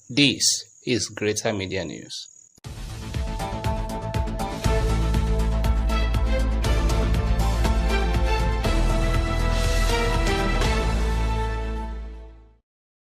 This is Greater Media News.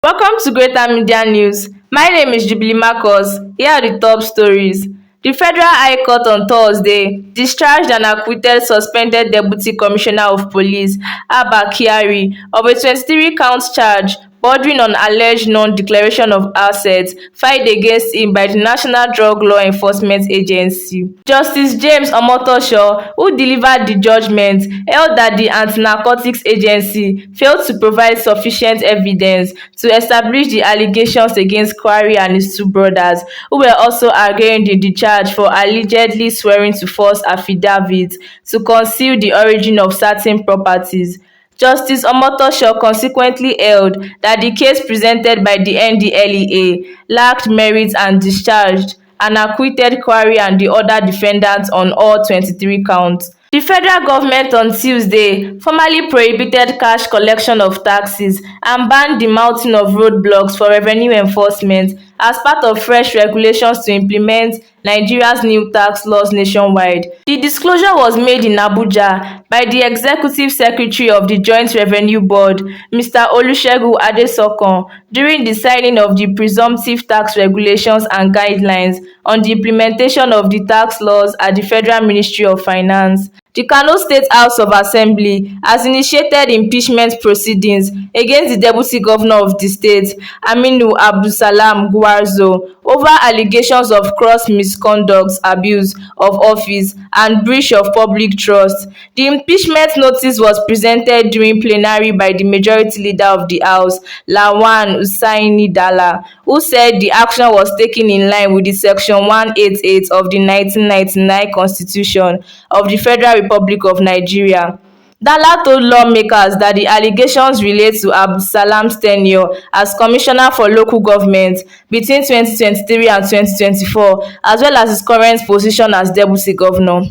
Welcome to Greater Media News. My name is Jubilee Marcus. Here are the top stories. The Federal High Court on Thursday discharged and acquitted suspended Deputy Commissioner of Police, Abba Kyari, of a 23-count charge bordering on alleged non-declaration of assets filed against him by the National Drug Law Enforcement Agency. Justice James Omotosho, who delivered the judgment, held that the Anti-Narcotics Agency failed to provide sufficient evidence to establish the allegations against Kyari and his two brothers, who were also arraigned in the charge for allegedly swearing to false affidavits to conceal the origin of certain properties. Justice Omotosho consequently held that the case presented by the NDLEA lacked merit and discharged and acquitted Kyari and the other defendants on all 23 counts. The federal government on Tuesday formally prohibited cash collection of taxes and banned the mounting of roadblocks for revenue enforcement as part of fresh regulations to implement Nigeria's new tax laws nationwide. The disclosure was made in Abuja by the Executive Secretary of the Joint Revenue Board, Mr. Olusegun Adesokan, during the signing of the presumptive tax regulations and guidelines on the implementation of the tax laws at the Federal Ministry of Finance. The Kano State House of Assembly has initiated impeachment proceedings against the Deputy Governor of the state, Aminu Abdulsalam Gwarzo, over allegations of gross misconduct, abuse of office, and breach of public trust. The impeachment notice was presented during plenary by the Majority Leader of the House, Lawan Hussaini Dala, who said the action was taken in line with the Section 188 of the 1999 Constitution of the Federal Republic of Nigeria. Dala told lawmakers that the allegations relate to Abdulsalam's tenure as Commissioner for Local Government between 2023 and 2024, as well as his current position as Deputy Governor.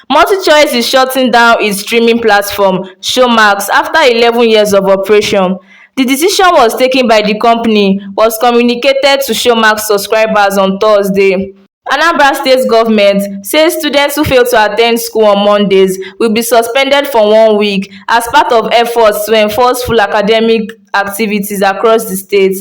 MultiChoice is shutting down its streaming platform, Showmax, after 11 years of operation. The decision was taken by the company was communicated to Showmax subscribers on Thursday. Anambra State government says students who fail to attend school on Mondays will be suspended for 1 week as part of efforts to enforce full academic activities across the state.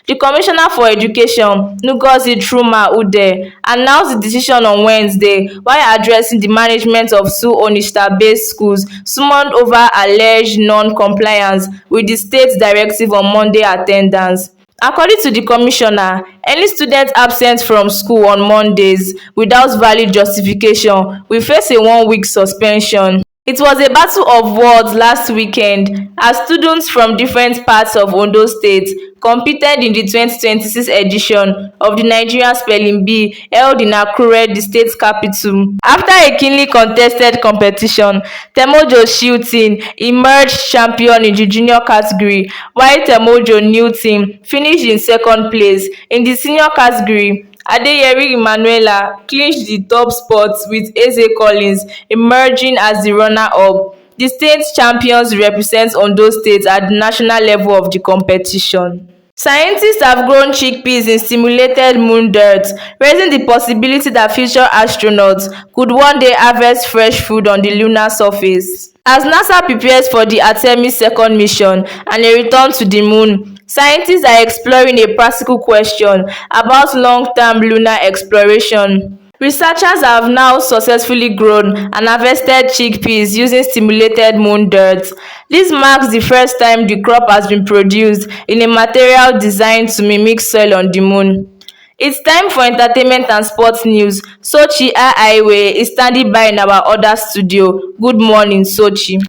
The Commissioner for Education, Ngozi Truma-Ude, announced the decision on Wednesday while addressing the management of two Onitsha-based schools summoned over alleged non-compliance with the state's directive on Monday attendance. According to the commissioner, any student absent from school on Mondays without valid justification will face a 1-week suspension. It was a battle of words last weekend as students from different parts of Ondo State competed in the 2026 edition of the Nigerian Spelling Bee held in Akure, the state capital. After a keenly contested competition, Temojo Shooting emerged champion in the junior category, while Temojo New Team finished in second place. In the senior category, Adeyeri Emanuela clinched the top spot with Eze Collins emerging as the runner-up. The state champions represent Ondo State at the national level of the competition. Scientists have grown chickpeas in simulated moon dirt, raising the possibility that future astronauts could one day harvest fresh food on the lunar surface. As NASA prepares for the Artemis second mission and a return to the moon, scientists are exploring a practical question about long-term lunar exploration. Researchers have now successfully grown and harvested chickpeas using simulated moon dirt. This marks the first time the crop has been produced in a material designed to mimic soil on the moon. It's time for entertainment and sports news. Sochi Ahaiwe is standing by in our other studio. Good morning, Sochi.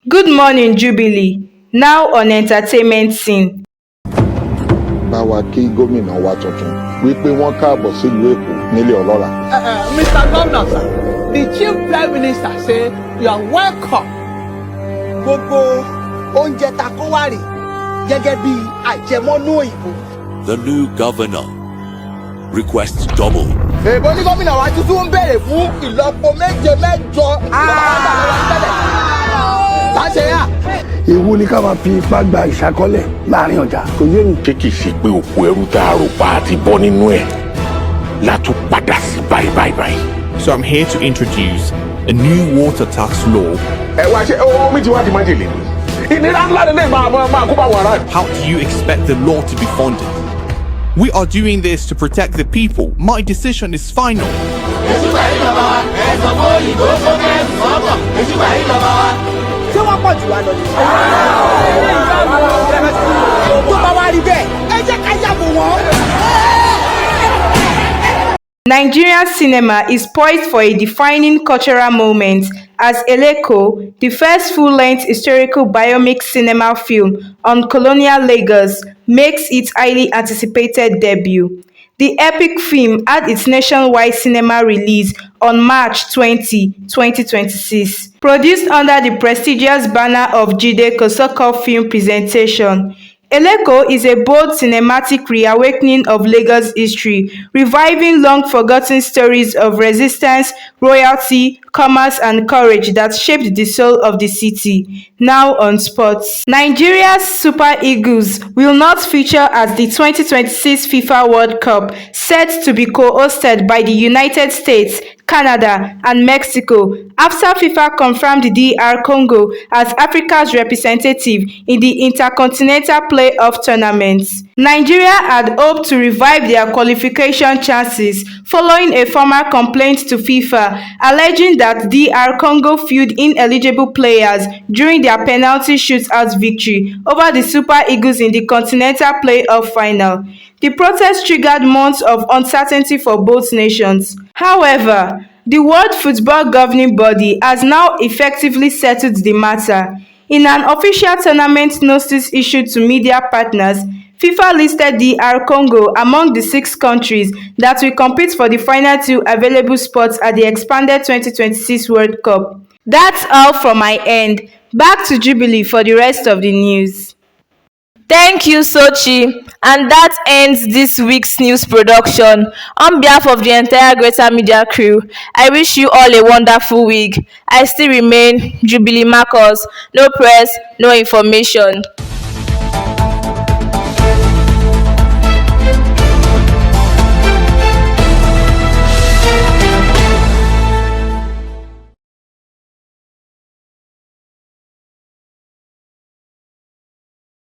Good morning, Jubilee. Now on entertainment scene. Báwa kí gómìnà wa tuntun wípé wọ́n káàbọ̀ sílùú Èkó nílé ọlọ́ràá. Mr. Governor, sir, the Chief Prime Minister say you are welcome. Gbogbo oúnjẹ ta kó wá rè gẹ́gẹ́ bí àjẹmọ́nú òyìnbó. The new governor requests double. Èbó ní gómìnà wa tuntun ń béèrè fún ìlọ́po méje mẹ́jọ. Láṣẹ yá èwo ni ká máa fi ipá gba ìṣàkọlẹ̀ láàrin ọjà kò yé mi. ṣé kìí ṣe pé òkú ẹrú tá a rò pa àti bọ́ nínú ẹ̀ látún padà sí báyìí. So I'm here to introduce a new water tax law. ẹ wá ṣe omi tí wàá di májèlé ni ìnira ńlá lè máa kó bá wàrà. How do you expect the law to be funded? We are doing this to protect the people. My decision is final. ṣé wọ́n pọ̀ jù wá lọ ni. tó bá wá rí bẹ́ẹ̀ ẹ jẹ́ ká yàgò wọ́n. Nigerian cinema is poised for a defining cultural moment as Eleko, the first full-length historical biopic cinema film on colonial Lagos, makes its highly anticipated debut. The epic film had its nationwide cinema release on March 20, 2026. Produced under the prestigious banner of Jide Kosoko Film Presentation, Eleko is a bold cinematic reawakening of Lagos history, reviving long-forgotten stories of resistance, royalty, commerce and courage that shaped the soul of the city. Now on sports. Nigeria's Super Eagles will not feature at the 2026 FIFA World Cup, set to be co-hosted by the United States, Canada and Mexico after FIFA confirmed DR Congo as Africa's representative in the Intercontinental Playoff tournaments. Nigeria had hoped to revive their qualification chances following a former complaint to FIFA alleging that DR Congo fueled ineligible players during their penalty shootout victory over the Super Eagles in the Continental Playoff final. The protest triggered months of uncertainty for both nations. However, the World Football Governing Body has now effectively settled the matter. In an official tournament notice issued to media partners, FIFA listed DR Congo among the 6 countries that will compete for the final 2 available spots at the expanded 2026 World Cup. That's all from my end. Back to Jubilee for the rest of the news. Thank you, Sochi. And that ends this week's news production. On behalf of the entire Greater Media crew, I wish you all a wonderful week. I still remain Jubilee Marcus. No press, no information.